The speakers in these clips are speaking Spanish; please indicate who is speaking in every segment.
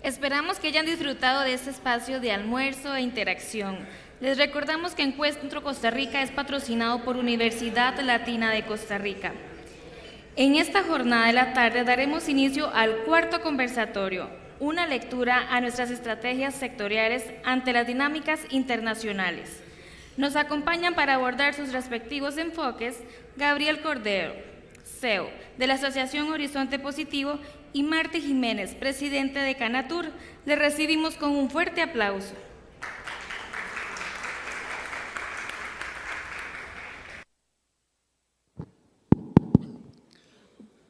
Speaker 1: Esperamos que hayan disfrutado de este espacio de almuerzo e interacción. Les recordamos que Encuentro Costa Rica es patrocinado por Universidad Latina de Costa Rica. En esta jornada de la tarde daremos inicio al cuarto conversatorio, una lectura a nuestras estrategias sectoriales ante las dinámicas internacionales. Nos acompañan para abordar sus respectivos enfoques Gabriel Cordero, CEO de la Asociación Horizonte Positivo, y Marty Jiménez, presidente de Canatur. Le recibimos con un fuerte aplauso.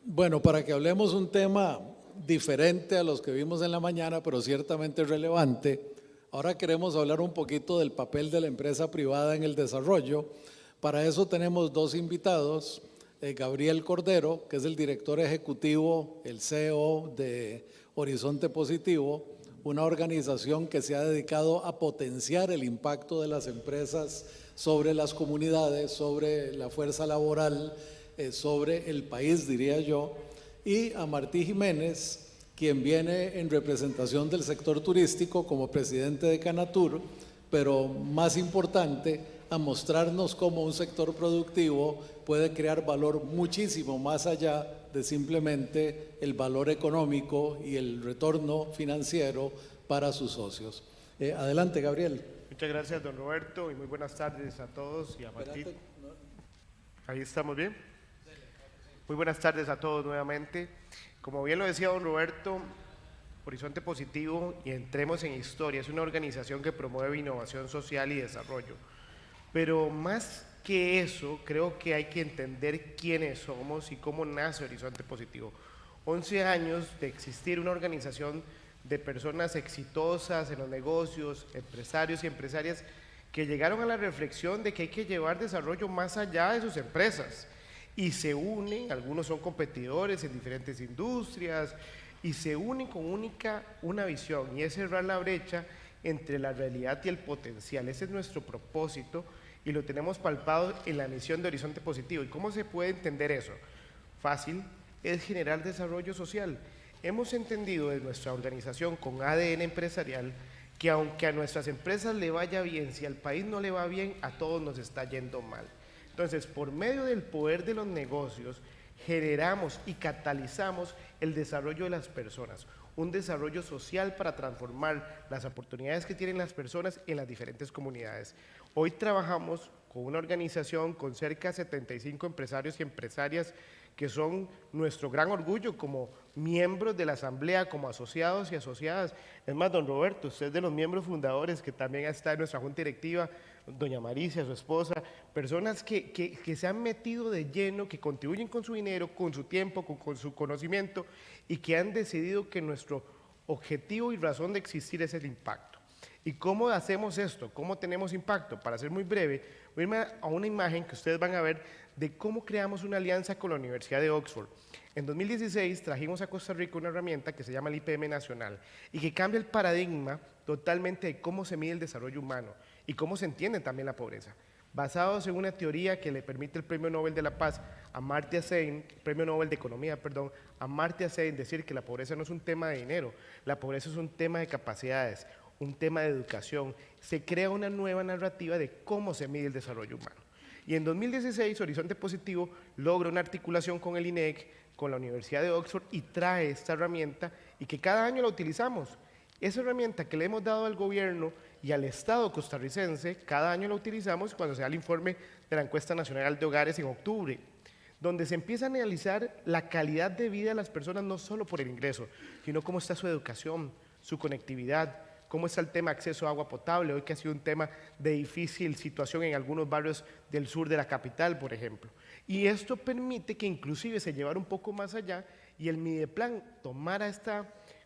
Speaker 2: Bueno, para que hablemos un tema diferente a los que vimos en la mañana, pero ciertamente relevante, ahora queremos hablar un poquito del papel de la empresa privada en el desarrollo. Para eso tenemos dos invitados, Gabriel Cordero, que es el director ejecutivo, el CEO de Horizonte Positivo, una organización que se ha dedicado a potenciar el impacto de las empresas sobre las comunidades, sobre la fuerza laboral, sobre el país, diría yo, y a Martí Jiménez, quien viene en representación del sector turístico como presidente de Canatur, pero más importante, a mostrarnos cómo un sector productivo puede crear valor muchísimo más allá de simplemente el valor económico y el retorno financiero para sus socios. Adelante, Gabriel.
Speaker 3: Muchas gracias, don Roberto, y muy buenas tardes a todos y a Martí. Ahí estamos bien. Muy buenas tardes a todos nuevamente. Como bien lo decía don Roberto, Horizonte Positivo, y entremos en historia, es una organización que promueve innovación social y desarrollo. Pero más que eso, creo que hay que entender quiénes somos y cómo nace Horizonte Positivo. 11 años de existir una organización de personas exitosas en los negocios, empresarios y empresarias que llegaron a la reflexión de que hay que llevar desarrollo más allá de sus empresas. Y se unen, algunos son competidores en diferentes industrias, y se unen con una visión, y es cerrar la brecha entre la realidad y el potencial. Ese es nuestro propósito y lo tenemos palpado en la misión de Horizonte Positivo. ¿Y cómo se puede entender eso? Fácil, es generar desarrollo social. Hemos entendido de nuestra organización con ADN empresarial que aunque a nuestras empresas le vaya bien, si al país no le va bien, a todos nos está yendo mal. Entonces, por medio del poder de los negocios, generamos y catalizamos el desarrollo de las personas, un desarrollo social para transformar las oportunidades que tienen las personas en las diferentes comunidades. Hoy trabajamos con una organización con cerca de 75 empresarios y empresarias que son nuestro gran orgullo como miembros de la asamblea, como asociados y asociadas. Es más, don Roberto, usted es de los miembros fundadores que también está en nuestra junta directiva, doña Maricia, su esposa, personas que se han metido de lleno, que contribuyen con su dinero, con su tiempo, con su conocimiento, y que han decidido que nuestro objetivo y razón de existir es el impacto. ¿Y cómo hacemos esto? ¿Cómo tenemos impacto? Para ser muy breve, voy a irme a una imagen que ustedes van a ver de cómo creamos una alianza con la Universidad de Oxford. En 2016 trajimos a Costa Rica una herramienta que se llama el IPM Nacional y que cambia el paradigma totalmente de cómo se mide el desarrollo humano y cómo se entiende también la pobreza, basados en una teoría que le permite el Premio Nobel de la Paz a Amartya Sen, Premio Nobel de Economía, perdón, a Amartya Sen, decir que la pobreza no es un tema de dinero, la pobreza es un tema de capacidades, un tema de educación. Se crea una nueva narrativa de cómo se mide el desarrollo humano. Y en 2016, Horizonte Positivo logra una articulación con el INEC, con la Universidad de Oxford, y trae esta herramienta y que cada año la utilizamos. Esa herramienta que le hemos dado al gobierno y al Estado costarricense, cada año la utilizamos cuando se da el informe de la Encuesta Nacional de Hogares en octubre, donde se empieza a analizar la calidad de vida de las personas no solo por el ingreso, sino cómo está su educación, su conectividad, cómo está el tema de acceso a agua potable, hoy que ha sido un tema de difícil situación en algunos barrios del sur de la capital, por ejemplo. Y esto permite que inclusive se llevara un poco más allá y el Mideplan tomara este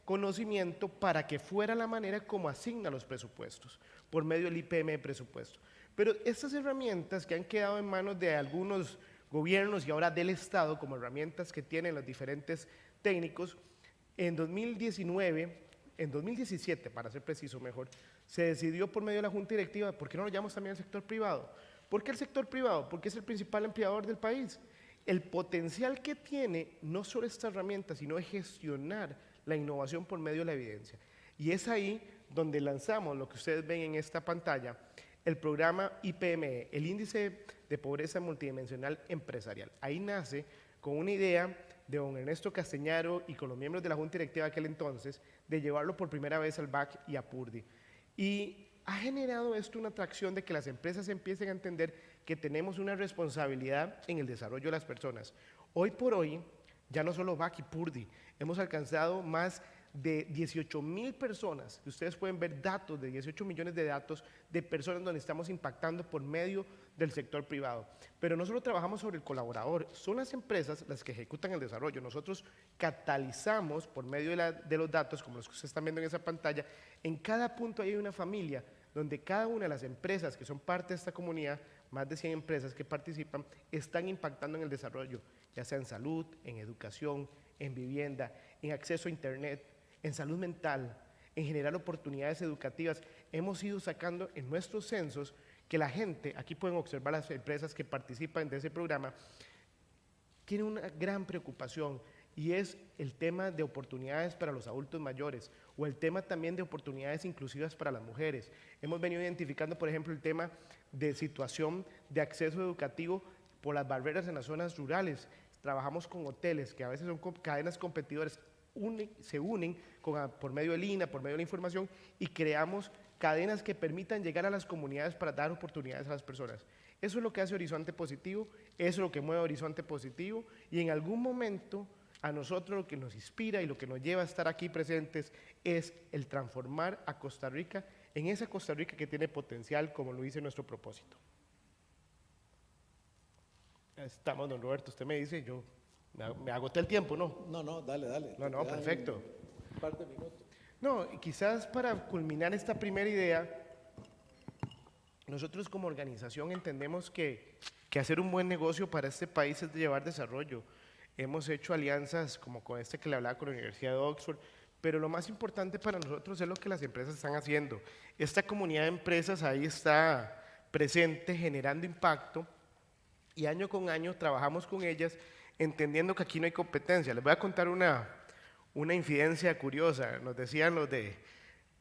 Speaker 3: conocimiento para que fuera la manera como asigna los presupuestos, por medio del IPM de presupuesto. Pero estas herramientas que han quedado en manos de algunos gobiernos y ahora del Estado, como herramientas que tienen los diferentes técnicos, en 2017, para ser preciso mejor, se decidió por medio de la Junta Directiva, ¿por qué no lo llamamos también al sector privado? ¿Por qué el sector privado? Porque es el principal empleador del país el potencial que tiene no solo esta herramienta, sino de gestionar la innovación por medio de la evidencia. Y es ahí donde lanzamos lo que ustedes ven en esta pantalla, el programa IPME, el Índice de Pobreza Multidimensional Empresarial. Ahí nace con una idea de don Ernesto Castañaro y con los miembros de la Junta Directiva de aquel entonces, de llevarlo por primera vez al BAC y a PURDI. Y ha generado esto una atracción de que las empresas empiecen a entender que tenemos una responsabilidad en el desarrollo de las personas. Hoy por hoy, ya no solo BAC y PURDI, hemos alcanzado más de 18,000 personas, ustedes pueden ver datos de 18 millones de datos de personas donde estamos impactando por medio del sector privado. Pero no solo trabajamos sobre el colaborador, son las empresas las que ejecutan el desarrollo. Nosotros catalizamos por medio de los datos, como los que ustedes están viendo en esa pantalla, en cada punto hay una familia donde cada una de las empresas que son parte de esta comunidad, más de 100 empresas que participan, están impactando en el desarrollo, ya sea en salud, en educación, en vivienda, en acceso a internet, en salud mental, en generar oportunidades educativas. Hemos ido sacando en nuestros censos que la gente, aquí pueden observar las empresas que participan de ese programa, tienen una gran preocupación y es el tema de oportunidades para los adultos mayores o el tema también de oportunidades inclusivas para las mujeres. Hemos venido identificando, por ejemplo, el tema de situación de acceso educativo por las barreras en las zonas rurales. Trabajamos con hoteles que a veces son cadenas competidoras, se unen por medio del INA, por medio de la información y creamos cadenas que permitan llegar a las comunidades para dar oportunidades a las personas. Eso es lo que hace Horizonte Positivo, eso es lo que mueve Horizonte Positivo y en algún momento a nosotros lo que nos inspira y lo que nos lleva a estar aquí presentes es el transformar a Costa Rica en esa Costa Rica que tiene potencial, como lo dice nuestro propósito. Estamos, don Roberto, usted me dice, yo me agoté el tiempo, ¿no?
Speaker 2: No, dale.
Speaker 3: No, perfecto.
Speaker 2: Un par de minutos.
Speaker 3: No, y quizás para culminar esta primera idea, nosotros como organización entendemos que hacer un buen negocio para este país es de llevar desarrollo. Hemos hecho alianzas como con que le hablaba con la Universidad de Oxford, pero lo más importante para nosotros es lo que las empresas están haciendo. Esta comunidad de empresas ahí está presente, generando impacto, y año con año trabajamos con ellas, entendiendo que aquí no hay competencia. Les voy a contar una infidencia curiosa. Nos decían los de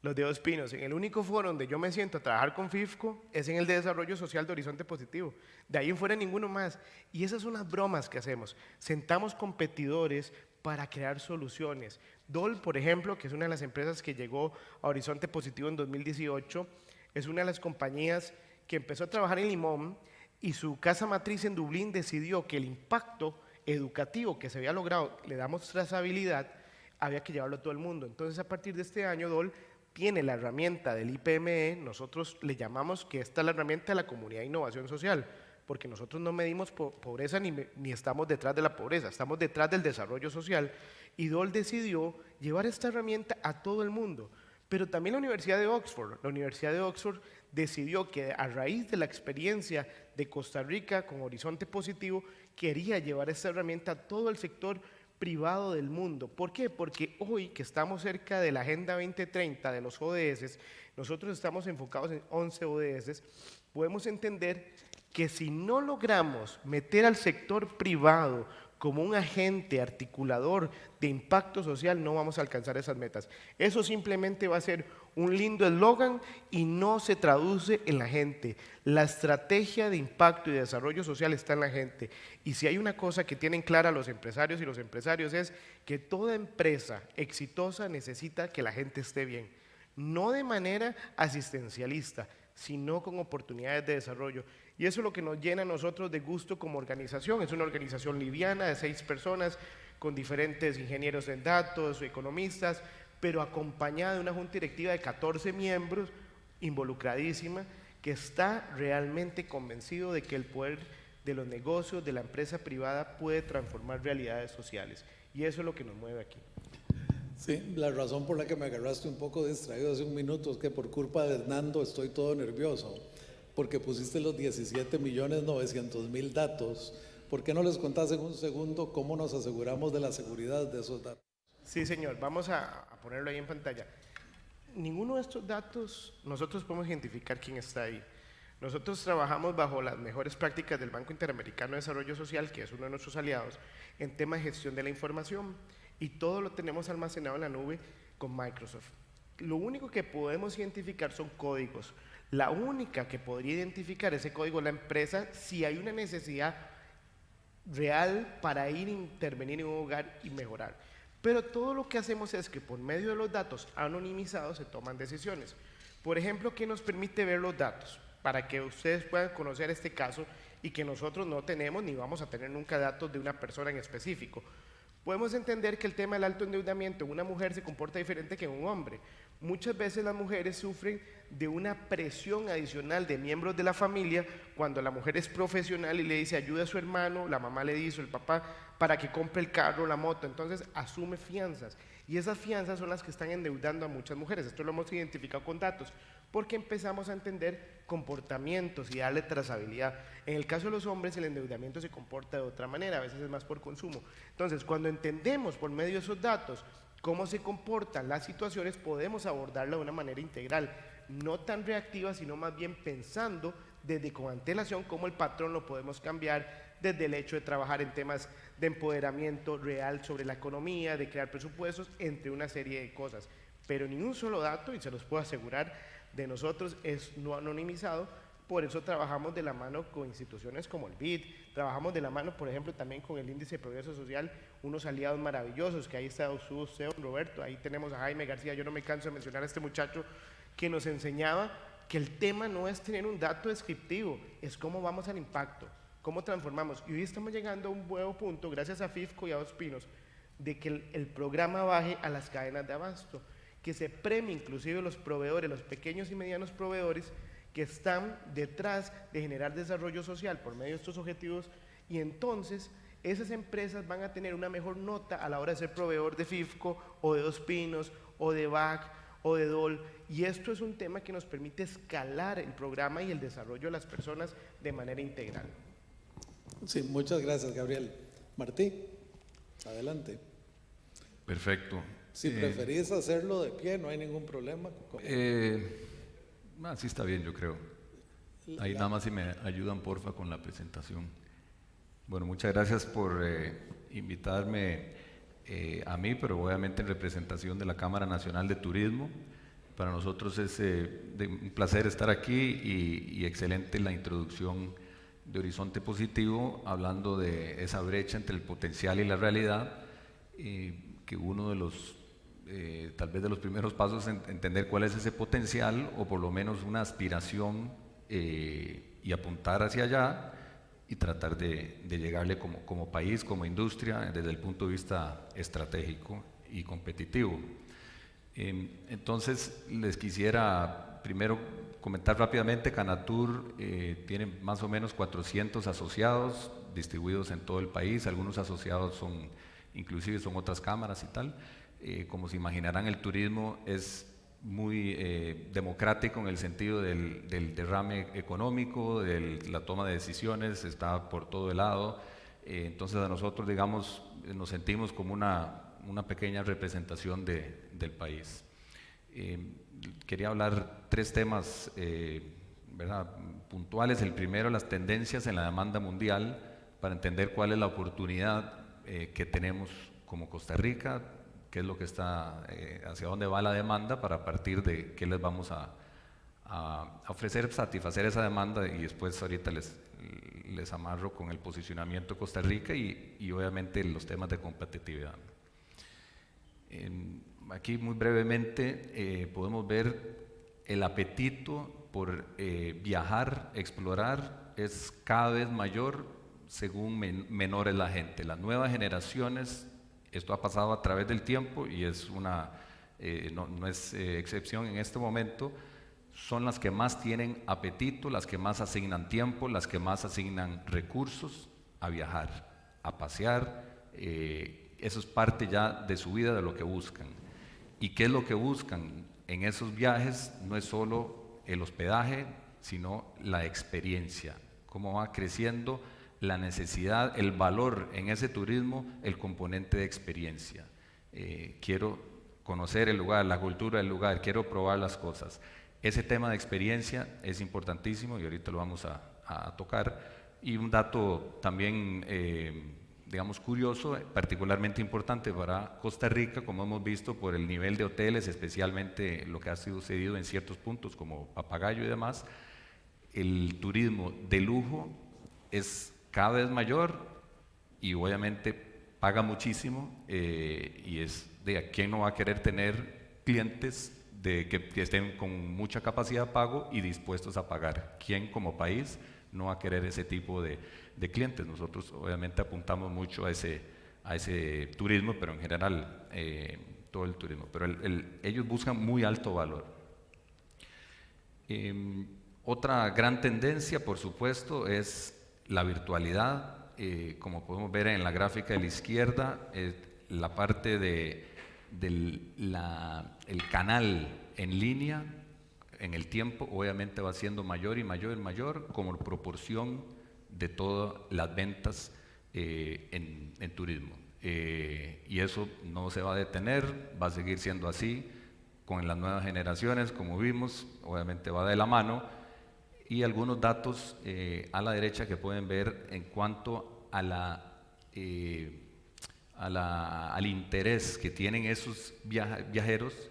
Speaker 3: Dos Pinos, en el único foro donde yo me siento a trabajar con FIFCO es en el de Desarrollo Social de Horizonte Positivo. De ahí en fuera ninguno más. Y esas son las bromas que hacemos. Sentamos competidores para crear soluciones. DOL, por ejemplo, que es una de las empresas que llegó a Horizonte Positivo en 2018, es una de las compañías que empezó a trabajar en Limón y su casa matriz en Dublín decidió que el impacto educativo que se había logrado, le damos trazabilidad, había que llevarlo a todo el mundo. Entonces, a partir de este año, DOL tiene la herramienta del IPME, nosotros le llamamos que esta es la herramienta de la comunidad de innovación social, porque nosotros no medimos pobreza ni estamos detrás de la pobreza, estamos detrás del desarrollo social, y DOL decidió llevar esta herramienta a todo el mundo. Pero también la Universidad de Oxford decidió que a raíz de la experiencia de Costa Rica con Horizonte Positivo, quería llevar esta herramienta a todo el sector privado del mundo. ¿Por qué? Porque hoy que estamos cerca de la Agenda 2030 de los ODS, nosotros estamos enfocados en 11 ODS, podemos entender que si no logramos meter al sector privado como un agente articulador de impacto social, no vamos a alcanzar esas metas. Eso simplemente va a ser un lindo eslogan y no se traduce en la gente. La estrategia de impacto y de desarrollo social está en la gente. Y si hay una cosa que tienen clara los empresarios y los empresarios es que toda empresa exitosa necesita que la gente esté bien. No de manera asistencialista, sino con oportunidades de desarrollo. Y eso es lo que nos llena a nosotros de gusto como organización. Es una organización liviana de 6 personas, con diferentes ingenieros en datos, economistas, pero acompañada de una junta directiva de 14 miembros, involucradísima, que está realmente convencido de que el poder de los negocios, de la empresa privada, puede transformar realidades sociales. Y eso es lo que nos mueve aquí.
Speaker 2: Sí, la razón por la que me agarraste un poco distraído hace un minuto es que por culpa de Hernando estoy todo nervioso, porque pusiste los 17.900.000 datos. ¿Por qué no les contás en un segundo cómo nos aseguramos de la seguridad de esos datos?
Speaker 3: Sí, señor, vamos a ponerlo ahí en pantalla. Ninguno de estos datos nosotros podemos identificar quién está ahí. Nosotros trabajamos bajo las mejores prácticas del Banco Interamericano de Desarrollo Social, que es uno de nuestros aliados, en tema de gestión de la información, y todo lo tenemos almacenado en la nube con Microsoft. Lo único que podemos identificar son códigos. La única que podría identificar ese código es la empresa si hay una necesidad real para ir a intervenir en un hogar y mejorar. Pero todo lo que hacemos es que por medio de los datos anonimizados se toman decisiones. Por ejemplo, ¿qué nos permite ver los datos? Para que ustedes puedan conocer este caso y que nosotros no tenemos ni vamos a tener nunca datos de una persona en específico. Podemos entender que el tema del alto endeudamiento en una mujer se comporta diferente que en un hombre. Muchas veces las mujeres sufren de una presión adicional de miembros de la familia cuando la mujer es profesional y le dice ayuda a su hermano, la mamá le dice, el papá, para que compre el carro, la moto, entonces asume fianzas. Y esas fianzas son las que están endeudando a muchas mujeres. Esto lo hemos identificado con datos, porque empezamos a entender comportamientos y darle trazabilidad. En el caso de los hombres, el endeudamiento se comporta de otra manera, a veces es más por consumo. Entonces, cuando entendemos por medio de esos datos cómo se comportan las situaciones, podemos abordarla de una manera integral, no tan reactiva, sino más bien pensando desde con antelación cómo el patrón lo podemos cambiar, desde el hecho de trabajar en temas de empoderamiento real sobre la economía, de crear presupuestos, entre una serie de cosas. Pero ni un solo dato, y se los puedo asegurar, de nosotros es no anonimizado. Por eso trabajamos de la mano con instituciones como el BID, trabajamos de la mano, por ejemplo, también con el Índice de Progreso Social, unos aliados maravillosos, que ahí está usted, Roberto, ahí tenemos a Jaime García, yo no me canso de mencionar a este muchacho que nos enseñaba que el tema no es tener un dato descriptivo, es cómo vamos al impacto, cómo transformamos. Y hoy estamos llegando a un buen punto, gracias a FIFCO y a Dos Pinos, de que el programa baje a las cadenas de abasto, que se premie inclusive los proveedores, los pequeños y medianos proveedores que están detrás de generar desarrollo social por medio de estos objetivos, y entonces esas empresas van a tener una mejor nota a la hora de ser proveedor de FIFCO o de Dos Pinos o de BAC o de DOL, y esto es un tema que nos permite escalar el programa y el desarrollo de las personas de manera integral.
Speaker 2: Sí, muchas gracias, Gabriel. Martí, adelante.
Speaker 4: Perfecto.
Speaker 2: Si preferís hacerlo de pie, no hay ningún problema.
Speaker 4: Sí está bien, yo creo. Ahí nada más si me ayudan, porfa, con la presentación. Bueno, muchas gracias por invitarme a mí, pero obviamente en representación de la Cámara Nacional de Turismo. Para nosotros es un placer estar aquí y excelente la introducción de Horizonte Positivo, hablando de esa brecha entre el potencial y la realidad, que uno de los tal vez de los primeros pasos es entender cuál es ese potencial, o por lo menos una aspiración, y apuntar hacia allá y tratar de llegarle como país, como industria, desde el punto de vista estratégico y competitivo. Entonces les quisiera primero comentar rápidamente. Canatur tiene más o menos 400 asociados distribuidos en todo el país. Algunos asociados inclusive son otras cámaras y tal. Como se imaginarán, el turismo es muy democrático en el sentido del derrame económico, de la toma de decisiones, está por todo el lado. Entonces a nosotros, digamos, nos sentimos como una pequeña representación del país. Quería hablar tres temas ¿verdad?, puntuales. El primero, las tendencias en la demanda mundial, para entender cuál es la oportunidad que tenemos como Costa Rica, qué es lo que está, hacia dónde va la demanda, para a partir de qué les vamos a ofrecer, satisfacer esa demanda, y después ahorita les amarro con el posicionamiento de Costa Rica y obviamente los temas de competitividad. Aquí muy brevemente podemos ver el apetito por viajar, explorar, es cada vez mayor según menor es la gente. Las nuevas generaciones, esto ha pasado a través del tiempo y es no es excepción en este momento, son las que más tienen apetito, las que más asignan tiempo, las que más asignan recursos a viajar, a pasear. Eso es parte ya de su vida, de lo que buscan. ¿Y qué es lo que buscan en esos viajes? No es solo el hospedaje, sino la experiencia. Cómo va creciendo la necesidad, el valor en ese turismo, el componente de experiencia. Quiero conocer el lugar, la cultura del lugar, quiero probar las cosas. Ese tema de experiencia es importantísimo y ahorita lo vamos a tocar. Y un dato también, digamos, curioso, particularmente importante para Costa Rica, como hemos visto por el nivel de hoteles, especialmente lo que ha sucedido en ciertos puntos como Papagayo y demás, el turismo de lujo es cada vez mayor y obviamente paga muchísimo y es de a quién no va a querer tener clientes que estén con mucha capacidad de pago y dispuestos a pagar. ¿Quién como país no va a querer ese tipo de clientes? Nosotros obviamente apuntamos mucho a ese turismo, pero en general todo el turismo. Pero ellos buscan muy alto valor. Otra gran tendencia, por supuesto, es la virtualidad. Como podemos ver en la gráfica de la izquierda, la parte del canal en línea en el tiempo obviamente va siendo mayor y mayor y mayor como proporción de todas las ventas en turismo. Y eso no se va a detener, va a seguir siendo así con las nuevas generaciones, como vimos, obviamente va de la mano. Y algunos datos a la derecha que pueden ver en cuanto al interés que tienen esos viajeros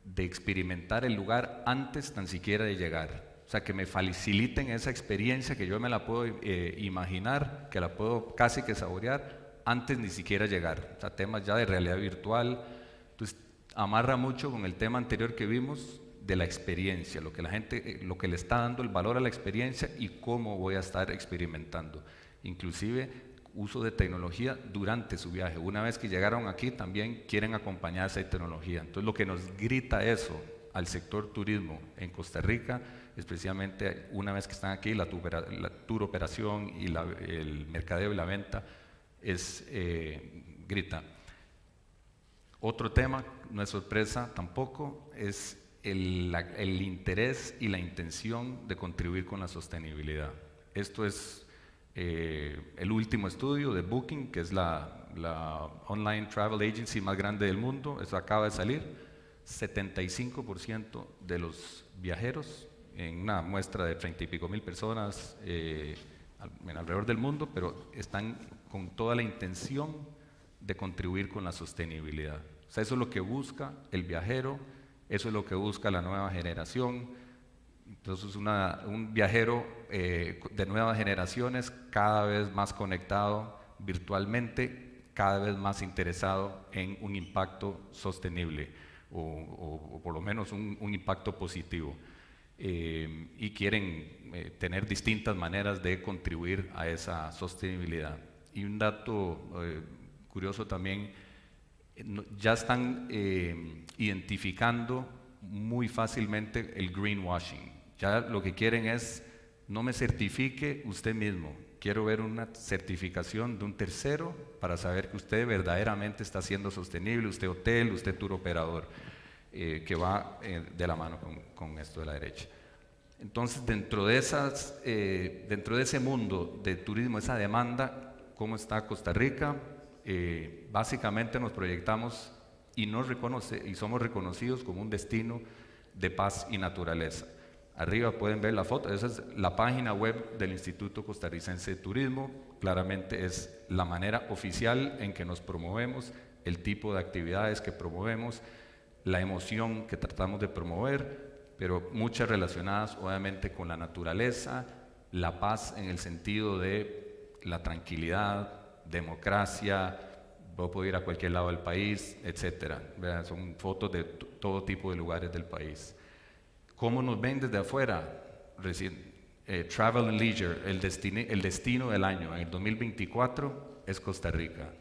Speaker 4: de experimentar el lugar antes tan siquiera de llegar. O sea, que me faciliten esa experiencia que yo me la puedo imaginar, que la puedo casi que saborear antes ni siquiera llegar. O sea, temas ya de realidad virtual. Entonces, amarra mucho con el tema anterior que vimos de la experiencia, lo que la gente, lo que le está dando el valor a la experiencia y cómo voy a estar experimentando. Inclusive uso de tecnología durante su viaje. Una vez que llegaron aquí también quieren acompañarse de tecnología. Entonces lo que nos grita eso al sector turismo en Costa Rica, especialmente una vez que están aquí, la tour operación y el mercadeo y la venta, grita. Otro tema, no es sorpresa tampoco, es el interés y la intención de contribuir con la sostenibilidad. Esto es el último estudio de Booking, que es la online travel agency más grande del mundo. Eso acaba de salir. 75% de los viajeros, en una muestra de 30 y pico mil personas alrededor del mundo, pero están con toda la intención de contribuir con la sostenibilidad. O sea, eso es lo que busca el viajero, eso es lo que busca la nueva generación. Entonces, un viajero de nuevas generaciones, cada vez más conectado virtualmente, cada vez más interesado en un impacto sostenible o por lo menos un impacto positivo. Y quieren tener distintas maneras de contribuir a esa sostenibilidad. Y un dato curioso también, ya están identificando muy fácilmente el greenwashing. Ya lo que quieren es, no me certifique usted mismo, quiero ver una certificación de un tercero para saber que usted verdaderamente está siendo sostenible, usted hotel, usted tour operador, que va de la mano con esto de la derecha. Entonces, dentro de ese mundo de turismo, esa demanda, ¿cómo está Costa Rica? Básicamente nos proyectamos y somos reconocidos como un destino de paz y naturaleza. Arriba pueden ver la foto, esa es la página web del Instituto Costarricense de Turismo. Claramente es la manera oficial en que nos promovemos, el tipo de actividades que promovemos, la emoción que tratamos de promover, pero muchas relacionadas obviamente con la naturaleza, la paz en el sentido de la tranquilidad, democracia, puedo ir a cualquier lado del país, etcétera. Vean, son fotos de todo tipo de lugares del país. ¿Cómo nos ven desde afuera? Travel and Leisure, el destino del año en el 2024 es Costa Rica.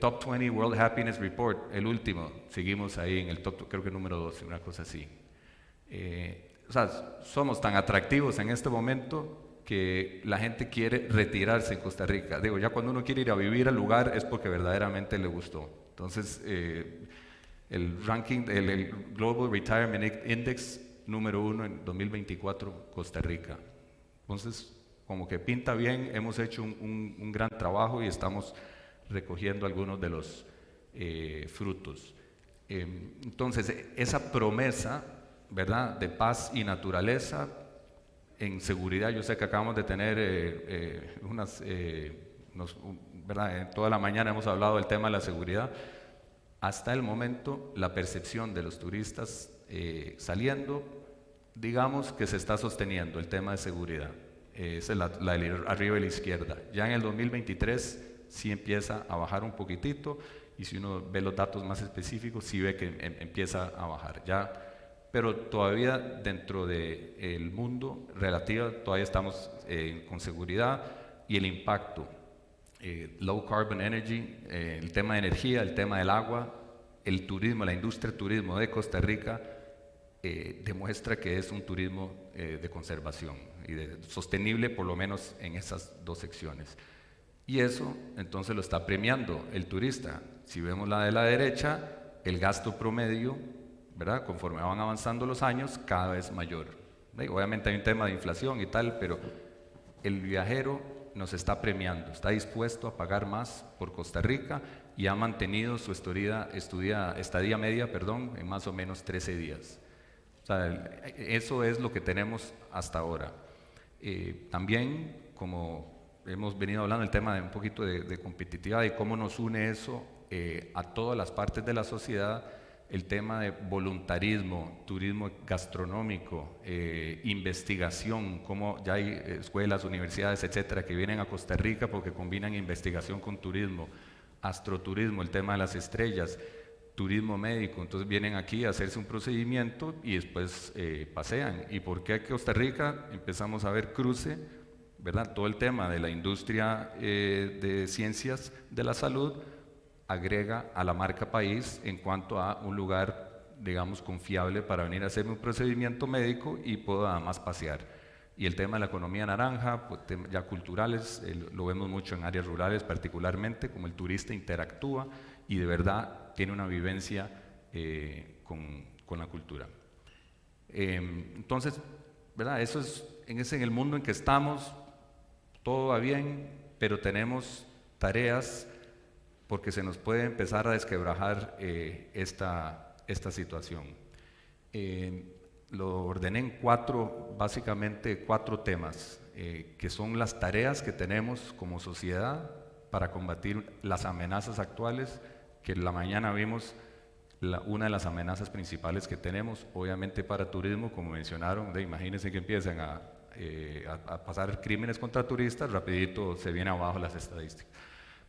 Speaker 4: Top 20 World Happiness Report, el último, seguimos ahí en el top, creo que número 12, una cosa así. O sea, somos tan atractivos en este momento que la gente quiere retirarse en Costa Rica. Digo, ya cuando uno quiere ir a vivir al lugar es porque verdaderamente le gustó. Entonces, el ranking, el Global Retirement Index número 1 en 2024, Costa Rica. Entonces, como que pinta bien, hemos hecho un gran trabajo y estamos recogiendo algunos de los frutos. Entonces, esa promesa ¿verdad?, de paz y naturaleza. En seguridad, yo sé que acabamos de tener ¿verdad?, en toda la mañana hemos hablado del tema de la seguridad. Hasta el momento, la percepción de los turistas saliendo, digamos que se está sosteniendo el tema de seguridad. Esa es la de arriba a la izquierda. Ya en el 2023 sí empieza a bajar un poquitito, y si uno ve los datos más específicos, sí ve que empieza a bajar. Ya, pero todavía dentro del mundo relativo, todavía estamos con seguridad, y el impacto, low carbon energy, el tema de energía, el tema del agua, el turismo, la industria del turismo de Costa Rica, demuestra que es un turismo de conservación y sostenible, por lo menos en esas dos secciones. Y eso entonces lo está premiando el turista. Si vemos la de la derecha, el gasto promedio, ¿verdad?, conforme van avanzando los años, cada vez mayor. Obviamente hay un tema de inflación y tal, pero el viajero nos está premiando, está dispuesto a pagar más por Costa Rica, y ha mantenido su estadía media en más o menos 13 días. O sea, eso es lo que tenemos hasta ahora. También, como hemos venido hablando, el tema de un poquito de competitividad y cómo nos une eso a todas las partes de la sociedad, el tema de voluntarismo, turismo gastronómico, investigación, como ya hay escuelas, universidades, etcétera, que vienen a Costa Rica porque combinan investigación con turismo, astroturismo, el tema de las estrellas, turismo médico. Entonces vienen aquí a hacerse un procedimiento y después pasean. ¿Y por qué Costa Rica? Empezamos a ver cruce, ¿verdad? Todo el tema de la industria de ciencias de la salud agrega a la marca país en cuanto a un lugar, digamos, confiable para venir a hacerme un procedimiento médico y puedo además pasear. Y el tema de la economía naranja, pues, ya culturales, lo vemos mucho en áreas rurales particularmente, como el turista interactúa y de verdad tiene una vivencia con la cultura. Entonces, ¿verdad?, eso es en el mundo en que estamos, todo va bien, pero tenemos tareas porque se nos puede empezar a desquebrajar esta situación. Lo ordené en básicamente cuatro temas, que son las tareas que tenemos como sociedad para combatir las amenazas actuales, que en la mañana vimos una de las amenazas principales que tenemos, obviamente para turismo, como mencionaron, imagínense que empiezan a pasar crímenes contra turistas, rapidito se viene abajo las estadísticas.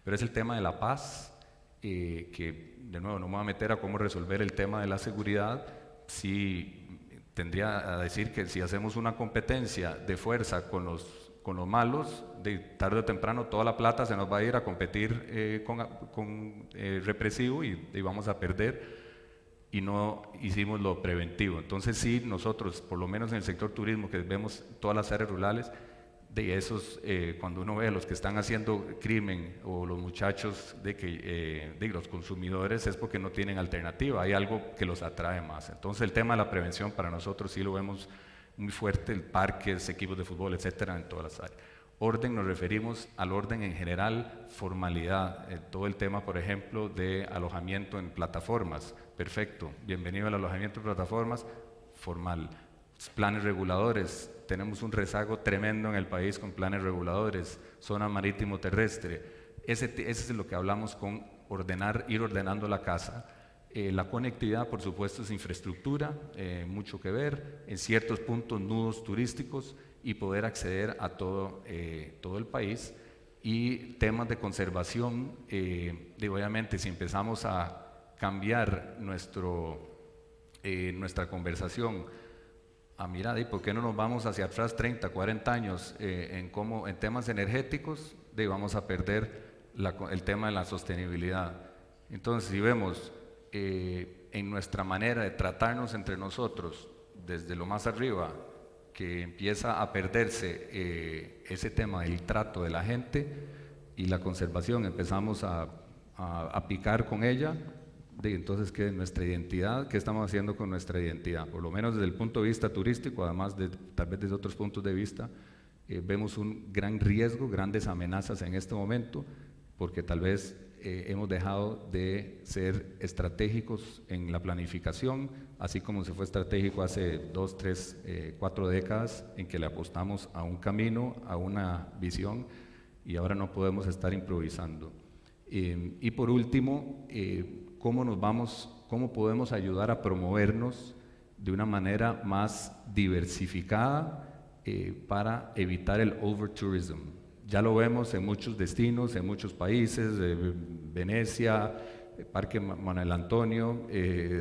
Speaker 4: Pero es el tema de la paz, que de nuevo no me voy a meter a cómo resolver el tema de la seguridad. Sí, tendría a decir que si hacemos una competencia de fuerza con los malos, de tarde o temprano toda la plata se nos va a ir a competir con represivo y vamos a perder, y no hicimos lo preventivo. Entonces sí, nosotros, por lo menos en el sector turismo, que vemos todas las áreas rurales, de esos, cuando uno ve a los que están haciendo crimen o los muchachos de los consumidores, es porque no tienen alternativa, hay algo que los atrae más. Entonces el tema de la prevención para nosotros sí lo vemos muy fuerte, el parques, equipos de fútbol, etcétera, en todas las áreas. Orden, nos referimos al orden en general, formalidad, todo el tema, por ejemplo, de alojamiento en plataformas. Perfecto, bienvenido al alojamiento en plataformas, formal. Planes reguladores, tenemos un rezago tremendo en el país con planes reguladores, zona marítimo terrestre. Ese es lo que hablamos con ir ordenando la casa. La conectividad, por supuesto, es infraestructura, mucho que ver, en ciertos puntos nudos turísticos y poder acceder a todo el país. Y temas de conservación, obviamente si empezamos a cambiar nuestra conversación, mira, ¿por qué no nos vamos hacia atrás 30, 40 años en temas energéticos? Vamos a perder el tema de la sostenibilidad. Entonces, si vemos en nuestra manera de tratarnos entre nosotros, desde lo más arriba, que empieza a perderse ese tema del trato de la gente y la conservación, empezamos a picar con ella. Entonces, ¿qué es nuestra identidad? ¿Qué estamos haciendo con nuestra identidad? Por lo menos desde el punto de vista turístico, además de tal vez desde otros puntos de vista, vemos un gran riesgo, grandes amenazas en este momento, porque tal vez hemos dejado de ser estratégicos en la planificación, así como se fue estratégico hace 2, 3, 4 décadas en que le apostamos a un camino, a una visión, y ahora no podemos estar improvisando. Y por último, ¿cómo podemos ayudar a promovernos de una manera más diversificada para evitar el overtourism? Ya lo vemos en muchos destinos, en muchos países, Venecia, Parque Manuel Antonio,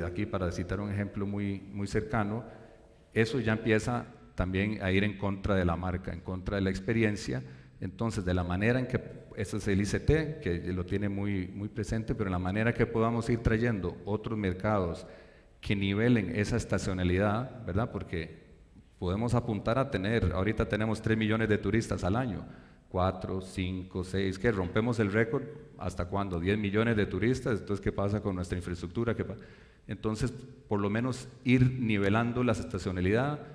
Speaker 4: aquí para citar un ejemplo muy cercano. Eso ya empieza también a ir en contra de la marca, en contra de la experiencia. Entonces, de la manera en que, ese es el ICT, que lo tiene muy presente, pero en la manera que podamos ir trayendo otros mercados que nivelen esa estacionalidad, ¿verdad? Porque podemos apuntar a tener, ahorita tenemos 3 millones de turistas al año, 4, 5, 6, ¿qué? ¿Rompemos el récord? ¿Hasta cuándo? 10 millones de turistas, entonces ¿qué pasa con nuestra infraestructura? Entonces, por lo menos ir nivelando la estacionalidad,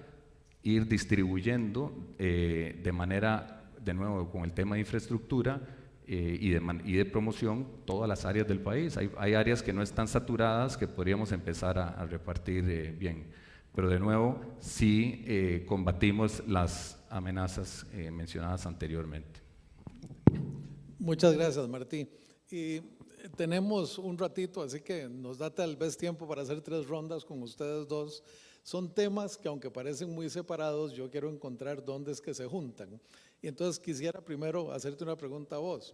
Speaker 4: ir distribuyendo de manera, de nuevo, con el tema de infraestructura y de promoción, todas las áreas del país. Hay áreas que no están saturadas que podríamos empezar a repartir bien. Pero de nuevo, sí combatimos las amenazas mencionadas anteriormente.
Speaker 2: Muchas gracias, Martí. Y tenemos un ratito, así que nos da tal vez tiempo para hacer 3 rondas con ustedes dos. Son temas que, aunque parecen muy separados, yo quiero encontrar dónde es que se juntan. Y entonces quisiera primero hacerte una pregunta a vos.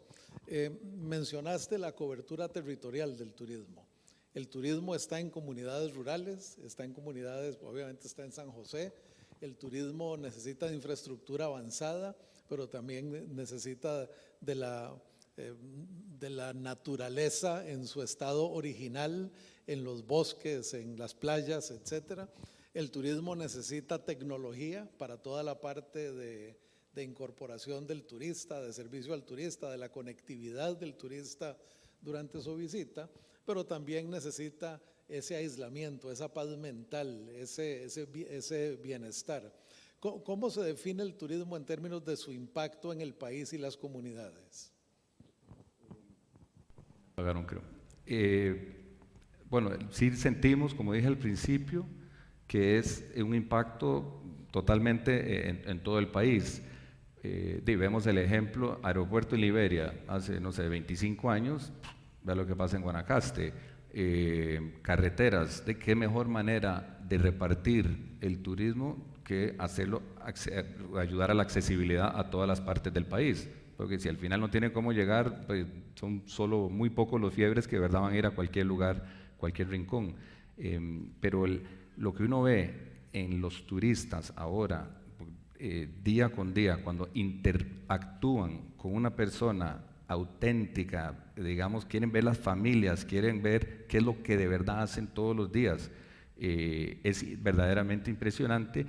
Speaker 2: Mencionaste la cobertura territorial del turismo. El turismo está en comunidades rurales, está en comunidades, obviamente está en San José. El turismo necesita de infraestructura avanzada, pero también necesita de la naturaleza en su estado original, en los bosques, en las playas, etcétera. El turismo necesita tecnología para toda la parte de incorporación del turista, de servicio al turista, de la conectividad del turista durante su visita, pero también necesita ese aislamiento, esa paz mental, ese bienestar. ¿Cómo se define el turismo en términos de su impacto en el país y las comunidades?
Speaker 4: Pagaron, creo. Bueno, sí sentimos, como dije al principio, que es un impacto totalmente en todo el país. Vemos el ejemplo, aeropuerto en Liberia, hace, no sé, 25 años, vea lo que pasa en Guanacaste, carreteras, de qué mejor manera de repartir el turismo que hacerlo, ayudar a la accesibilidad a todas las partes del país, porque si al final no tiene cómo llegar, pues son solo muy pocos los fiebres que de verdad van a ir a cualquier lugar, cualquier rincón, pero lo que uno ve en los turistas ahora, día con día, cuando interactúan con una persona auténtica, digamos, quieren ver las familias, quieren ver qué es lo que de verdad hacen todos los días, es verdaderamente impresionante.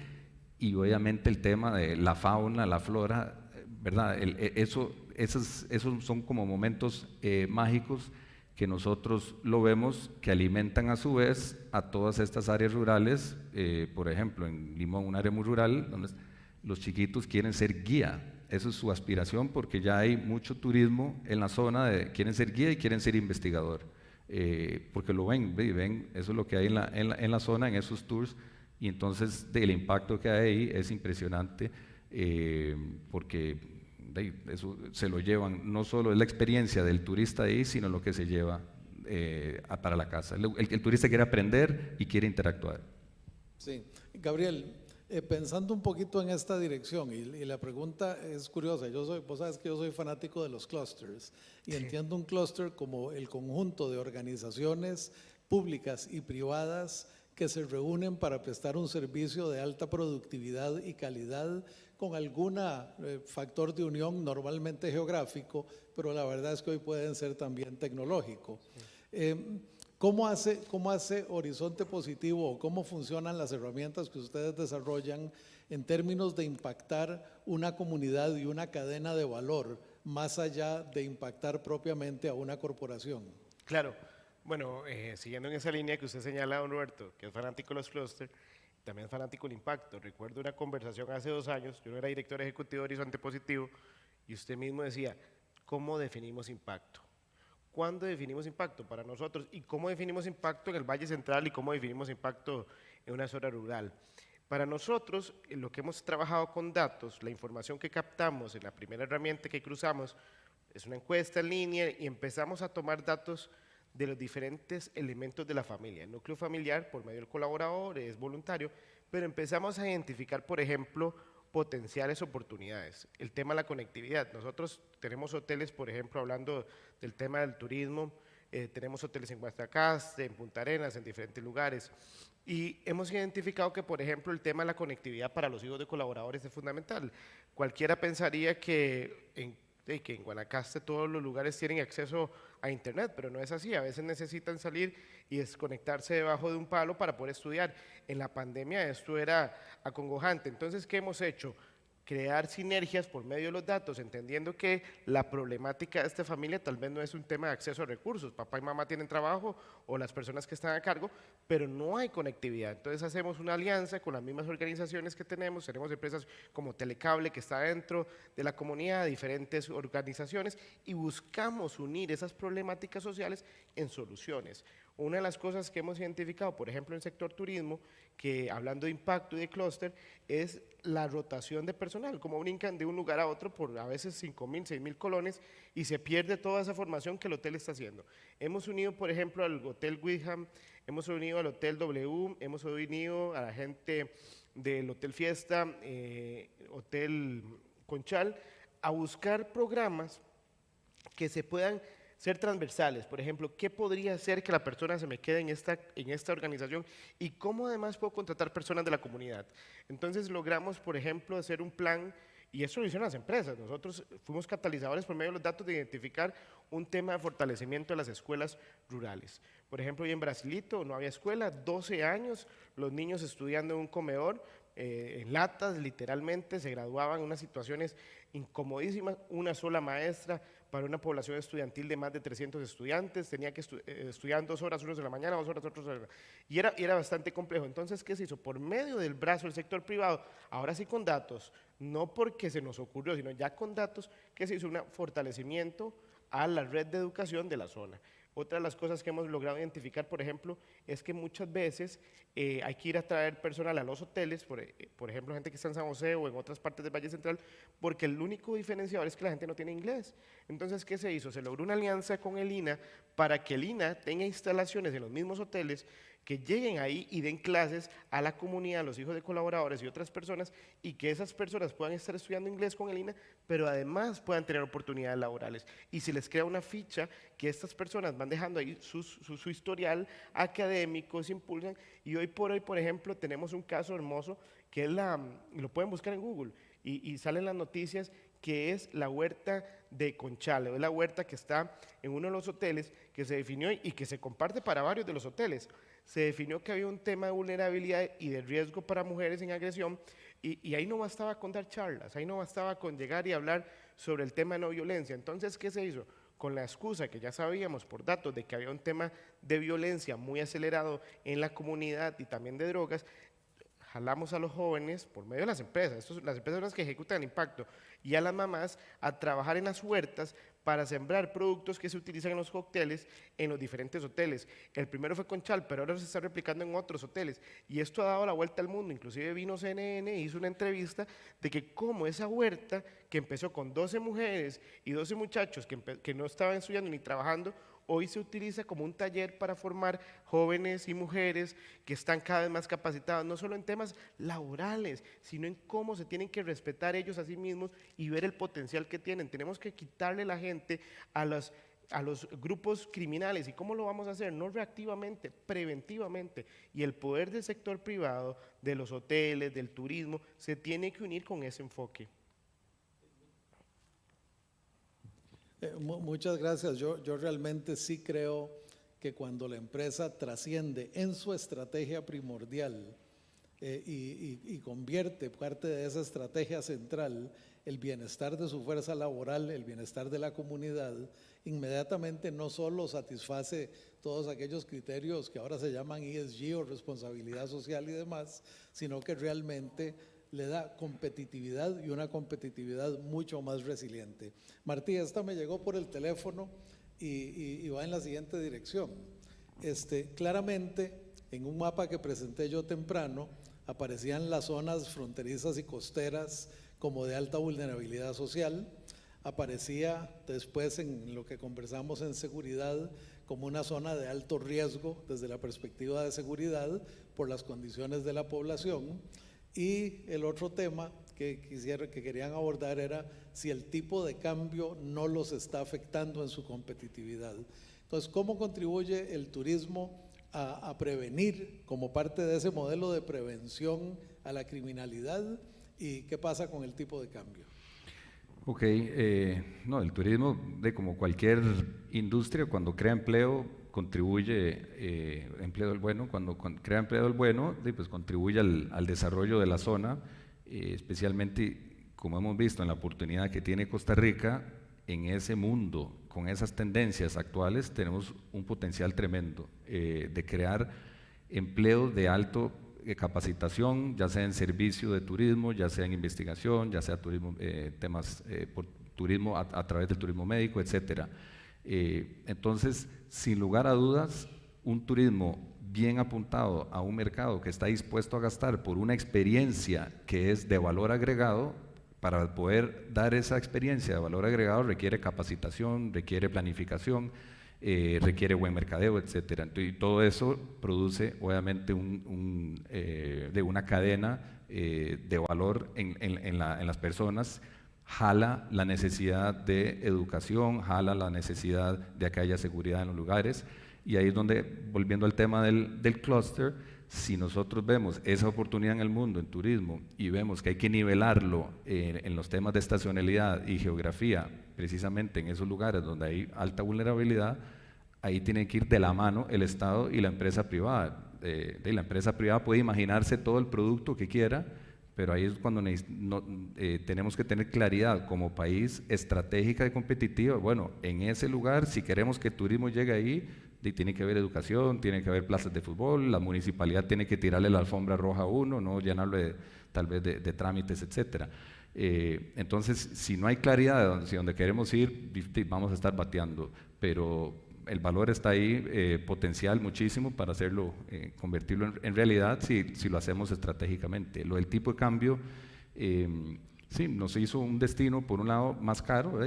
Speaker 4: Y obviamente el tema de la fauna, la flora, ¿verdad? Esos son como momentos mágicos que nosotros lo vemos, que alimentan a su vez a todas estas áreas rurales. Por ejemplo, en Limón, un área muy rural, donde los chiquitos quieren ser guía. Esa es su aspiración, porque ya hay mucho turismo en la zona, quieren ser guía y quieren ser investigador, porque lo ven, eso es lo que hay en la zona, en esos tours, y entonces el impacto que hay ahí es impresionante, porque eso se lo llevan, no solo es la experiencia del turista ahí, sino lo que se lleva para la casa. El turista quiere aprender y quiere interactuar.
Speaker 2: Sí, Gabriel, pensando un poquito en esta dirección, y la pregunta es curiosa, vos sabes que yo soy fanático de los clusters, y entiendo un cluster como el conjunto de organizaciones públicas y privadas que se reúnen para prestar un servicio de alta productividad y calidad con algún factor de unión, normalmente geográfico, pero la verdad es que hoy pueden ser también tecnológico. ¿Cómo hace Horizonte Positivo o cómo funcionan las herramientas que ustedes desarrollan en términos de impactar una comunidad y una cadena de valor, más allá de impactar propiamente a una corporación?
Speaker 3: Claro. Bueno, siguiendo en esa línea que usted señala, don Roberto, que es fanático de los clústeres, también es fanático del impacto. Recuerdo una conversación hace 2 años, yo no era director ejecutivo de Horizonte Positivo, y usted mismo decía, ¿cómo definimos impacto? ¿Cuándo definimos impacto para nosotros? ¿Y cómo definimos impacto en el Valle Central y cómo definimos impacto en una zona rural? Para nosotros, lo que hemos trabajado con datos, la información que captamos en la primera herramienta que cruzamos, es una encuesta en línea y empezamos a tomar datos de los diferentes elementos de la familia. El núcleo familiar, por medio del colaborador, es voluntario, pero empezamos a identificar, por ejemplo, potenciales oportunidades. El tema de la conectividad. Nosotros tenemos hoteles, por ejemplo, hablando del tema del turismo, tenemos hoteles en Guanacaste, en Punta Arenas, en diferentes lugares. Y hemos identificado que, por ejemplo, el tema de la conectividad para los hijos de colaboradores es fundamental. Cualquiera pensaría que en Guanacaste todos los lugares tienen acceso a internet, pero no es así. A veces necesitan salir y desconectarse debajo de un palo para poder estudiar. En la pandemia esto era acongojante. Entonces, ¿qué hemos hecho? Crear sinergias por medio de los datos, entendiendo que la problemática de esta familia tal vez no es un tema de acceso a recursos, papá y mamá tienen trabajo o las personas que están a cargo, pero no hay conectividad. Entonces hacemos una alianza con las mismas organizaciones que tenemos empresas como Telecable que está dentro de la comunidad, diferentes organizaciones, y buscamos unir esas problemáticas sociales en soluciones. Una de las cosas que hemos identificado, por ejemplo, en el sector turismo, que hablando de impacto y de clúster, es la rotación de personal, como brincan de un lugar a otro por a veces 5.000, 6.000 colones y se pierde toda esa formación que el hotel está haciendo. Hemos unido, por ejemplo, al Hotel Windham, hemos unido al Hotel W, hemos unido a la gente del Hotel Fiesta, Hotel Conchal, a buscar programas que se puedan ser transversales. Por ejemplo, ¿qué podría hacer que la persona se me quede en esta organización y cómo además puedo contratar personas de la comunidad? Entonces logramos, por ejemplo, hacer un plan, y eso lo hicieron las empresas. Nosotros fuimos catalizadores por medio de los datos de identificar un tema de fortalecimiento de las escuelas rurales. Por ejemplo, hoy en Brasilito no había escuela, 12 años, los niños estudiando en un comedor, en latas, literalmente, se graduaban en unas situaciones incomodísimas, una sola maestra para una población estudiantil de más de 300 estudiantes, tenía que estudiar 2 horas, unos de la mañana, 2 horas, otros de la... y era bastante complejo. Entonces, ¿qué se hizo? Por medio del brazo del sector privado, ahora sí con datos, no porque se nos ocurrió, sino ya con datos, que se hizo un fortalecimiento a la red de educación de la zona. Otra de las cosas que hemos logrado identificar, por ejemplo, es que muchas veces hay que ir a traer personal a los hoteles, por ejemplo, gente que está en San José o en otras partes del Valle Central, porque el único diferenciador es que la gente no tiene inglés. Entonces, ¿qué se hizo? Se logró una alianza con el INA para que el INA tenga instalaciones en los mismos hoteles que lleguen ahí y den clases a la comunidad, a los hijos de colaboradores y otras personas, y que esas personas puedan estar estudiando inglés con el INA, pero además puedan tener oportunidades laborales. Y se les crea una ficha que estas personas van dejando ahí su historial académico, se impulsan, y hoy por hoy, por ejemplo, tenemos un caso hermoso que es lo pueden buscar en Google, y salen las noticias, que es la huerta de Conchal, es la huerta que está en uno de los hoteles que se definió y que se comparte para varios de los hoteles. Se definió que había un tema de vulnerabilidad y de riesgo para mujeres en agresión, y ahí no bastaba con dar charlas, ahí no bastaba con llegar y hablar sobre el tema de no violencia. Entonces, ¿qué se hizo? Con la excusa que ya sabíamos por datos de que había un tema de violencia muy acelerado en la comunidad y también de drogas, jalamos a los jóvenes por medio de las empresas, las empresas son las que ejecutan el impacto, y a las mamás a trabajar en las huertas para sembrar productos que se utilizan en los cócteles en los diferentes hoteles. El primero fue Conchal, pero ahora se está replicando en otros hoteles, y esto ha dado la vuelta al mundo. Inclusive vino CNN e hizo una entrevista de que cómo esa huerta, que empezó con 12 mujeres y 12 muchachos que no estaban estudiando ni trabajando, hoy se utiliza como un taller para formar jóvenes y mujeres que están cada vez más capacitados, no solo en temas laborales, sino en cómo se tienen que respetar ellos a sí mismos y ver el potencial que tienen. Tenemos que quitarle la gente a los grupos criminales. ¿Y cómo lo vamos a hacer? No reactivamente, preventivamente. Y el poder del sector privado, de los hoteles, del turismo, se tiene que unir con ese enfoque.
Speaker 2: Muchas gracias. Yo realmente sí creo que cuando la empresa trasciende en su estrategia primordial y convierte parte de esa estrategia central el bienestar de su fuerza laboral, el bienestar de la comunidad, inmediatamente no solo satisface todos aquellos criterios que ahora se llaman ESG o responsabilidad social y demás, sino que realmente le da competitividad, y una competitividad mucho más resiliente. Martí, esta me llegó por el teléfono y va en la siguiente dirección. Claramente, en un mapa que presenté yo temprano, aparecían las zonas fronterizas y costeras como de alta vulnerabilidad social. Aparecía después en lo que conversamos en seguridad como una zona de alto riesgo desde la perspectiva de seguridad por las condiciones de la población. Y el otro tema que querían abordar era si el tipo de cambio no los está afectando en su competitividad. Entonces, ¿cómo contribuye el turismo a prevenir como parte de ese modelo de prevención a la criminalidad? ¿Y qué pasa con el tipo de cambio?
Speaker 4: Ok, no, el turismo, como cualquier industria, cuando crea empleo, contribuye, empleo del bueno, cuando crea empleo del bueno, pues contribuye al desarrollo de la zona, especialmente, como hemos visto en la oportunidad que tiene Costa Rica, en ese mundo, con esas tendencias actuales, tenemos un potencial tremendo de crear empleos de alto capacitación, ya sea en servicio de turismo, ya sea en investigación, ya sea turismo, temas por turismo a través del turismo médico, etcétera. Entonces, sin lugar a dudas, un turismo bien apuntado a un mercado que está dispuesto a gastar por una experiencia que es de valor agregado, para poder dar esa experiencia de valor agregado requiere capacitación, requiere planificación, requiere buen mercadeo, etcétera. Y todo eso produce obviamente de una cadena de valor en las personas, jala la necesidad de educación, jala la necesidad de que haya seguridad en los lugares, y ahí es donde, volviendo al tema del clúster, si nosotros vemos esa oportunidad en el mundo, en turismo, y vemos que hay que nivelarlo en los temas de estacionalidad y geografía, precisamente en esos lugares donde hay alta vulnerabilidad, ahí tiene que ir de la mano el Estado y la empresa privada. La empresa privada puede imaginarse todo el producto que quiera, pero ahí es cuando tenemos que tener claridad como país estratégica y competitiva. Bueno, en ese lugar, si queremos que el turismo llegue ahí, tiene que haber educación, tiene que haber plazas de fútbol, la municipalidad tiene que tirarle la alfombra roja a uno, no llenarlo tal vez de trámites, etcétera. Entonces, si no hay claridad de donde queremos ir, vamos a estar bateando, pero el valor está ahí, potencial muchísimo para hacerlo, convertirlo en realidad si lo hacemos estratégicamente. Lo del tipo de cambio, sí, nos hizo un destino, por un lado, más caro,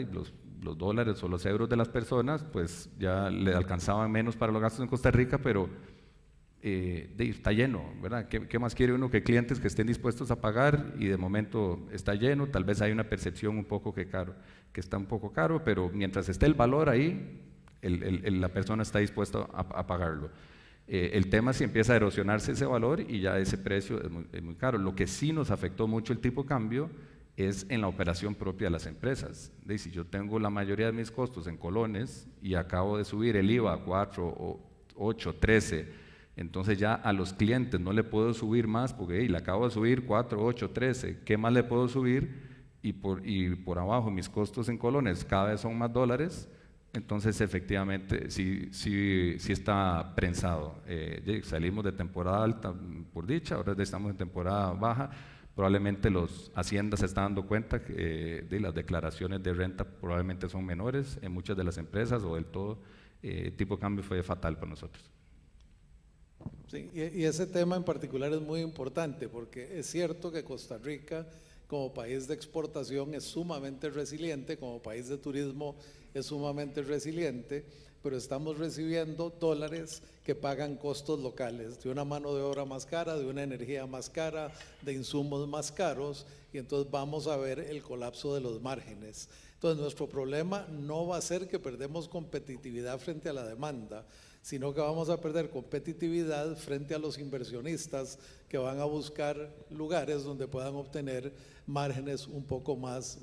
Speaker 4: los dólares o los euros de las personas, pues ya le alcanzaban menos para los gastos en Costa Rica, pero está lleno, ¿verdad? ¿Qué más quiere uno que clientes que estén dispuestos a pagar? Y de momento está lleno, tal vez hay una percepción un poco que está un poco caro, pero mientras esté el valor ahí, la persona está dispuesta a pagarlo. El tema es si empieza a erosionarse ese valor y ya ese precio es muy caro. Lo que sí nos afectó mucho el tipo de cambio es en la operación propia de las empresas. Si yo tengo la mayoría de mis costos en colones y acabo de subir el IVA a 4, 8, 13, entonces ya a los clientes no le puedo subir más porque le acabo de subir 4, 8, 13, ¿qué más le puedo subir? Y por abajo mis costos en colones cada vez son más dólares, entonces efectivamente sí está prensado. Salimos de temporada alta, por dicha, ahora estamos en temporada baja. Probablemente los haciendas se están dando cuenta que las declaraciones de renta probablemente son menores en muchas de las empresas o del todo. Tipo de cambio fue fatal para nosotros.
Speaker 2: Sí, y ese tema en particular es muy importante porque es cierto que Costa Rica como país de exportación es sumamente resiliente, como país de turismo es sumamente resiliente, pero estamos recibiendo dólares que pagan costos locales, de una mano de obra más cara, de una energía más cara, de insumos más caros, y entonces vamos a ver el colapso de los márgenes. Entonces nuestro problema no va a ser que perdemos competitividad frente a la demanda, sino que vamos a perder competitividad frente a los inversionistas que van a buscar lugares donde puedan obtener márgenes un poco más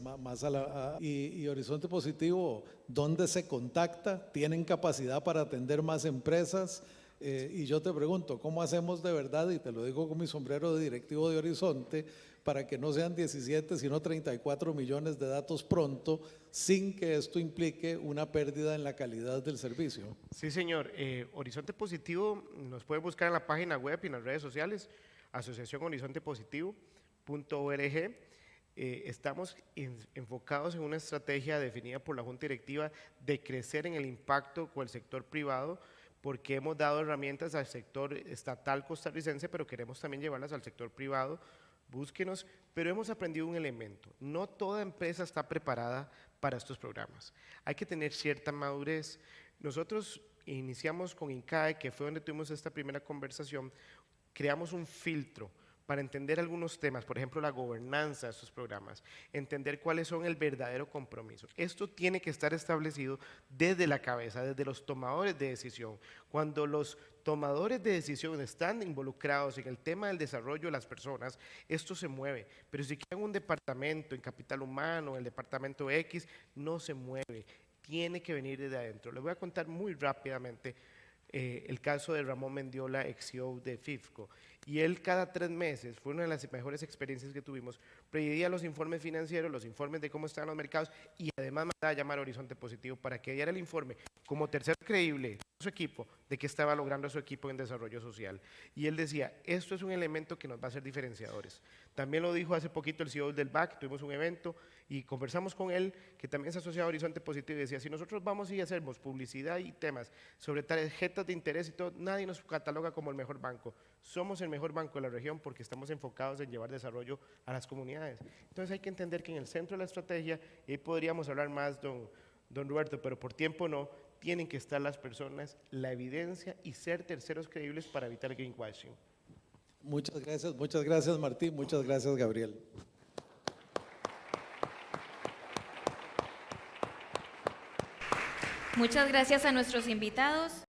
Speaker 2: y Horizonte Positivo, ¿dónde se contacta? ¿Tienen capacidad para atender más empresas? Y yo te pregunto, ¿cómo hacemos de verdad? Y te lo digo con mi sombrero de directivo de Horizonte, para que no sean 17, sino 34 millones de datos pronto, sin que esto implique una pérdida en la calidad del servicio.
Speaker 3: Sí, señor. Horizonte Positivo nos puede buscar en la página web y en las redes sociales, asociacionhorizontepositivo.org. estamos enfocados en una estrategia definida por la Junta Directiva de crecer en el impacto con el sector privado, porque hemos dado herramientas al sector estatal costarricense, pero queremos también llevarlas al sector privado. Búsquenos, pero hemos aprendido un elemento: no toda empresa está preparada para estos programas. Hay que tener cierta madurez. Nosotros iniciamos con INCAE, que fue donde tuvimos esta primera conversación, creamos un filtro para entender algunos temas, por ejemplo, la gobernanza de estos programas, entender cuáles son el verdadero compromiso. Esto tiene que estar establecido desde la cabeza, desde los tomadores de decisión. Cuando los tomadores de decisión están involucrados en el tema del desarrollo de las personas, esto se mueve. Pero si queda en un departamento, en capital humano, en el departamento X, no se mueve. Tiene que venir desde adentro. Les voy a contar muy rápidamente el caso de Ramón Mendiola, ex-CEO de FIFCO. Y él cada 3 meses, fue una de las mejores experiencias que tuvimos, pedía los informes financieros, los informes de cómo estaban los mercados, y además mandaba a llamar a Horizonte Positivo para que diera el informe como tercero creíble de su equipo, de qué estaba logrando su equipo en desarrollo social. Y él decía, esto es un elemento que nos va a hacer diferenciadores. También lo dijo hace poquito el CEO del BAC, tuvimos un evento y conversamos con él, que también se asociaba a Horizonte Positivo, y decía, si nosotros vamos y hacemos publicidad y temas sobre tarjetas de interés y todo, nadie nos cataloga como el mejor banco. Somos el mejor banco de la región porque estamos enfocados en llevar desarrollo a las comunidades. Entonces hay que entender que en el centro de la estrategia, y ahí podríamos hablar más, don Roberto, pero por tiempo no, tienen que estar las personas, la evidencia y ser terceros creíbles para evitar el greenwashing.
Speaker 2: Muchas gracias Martín, muchas gracias Gabriel.
Speaker 1: Muchas gracias a nuestros invitados.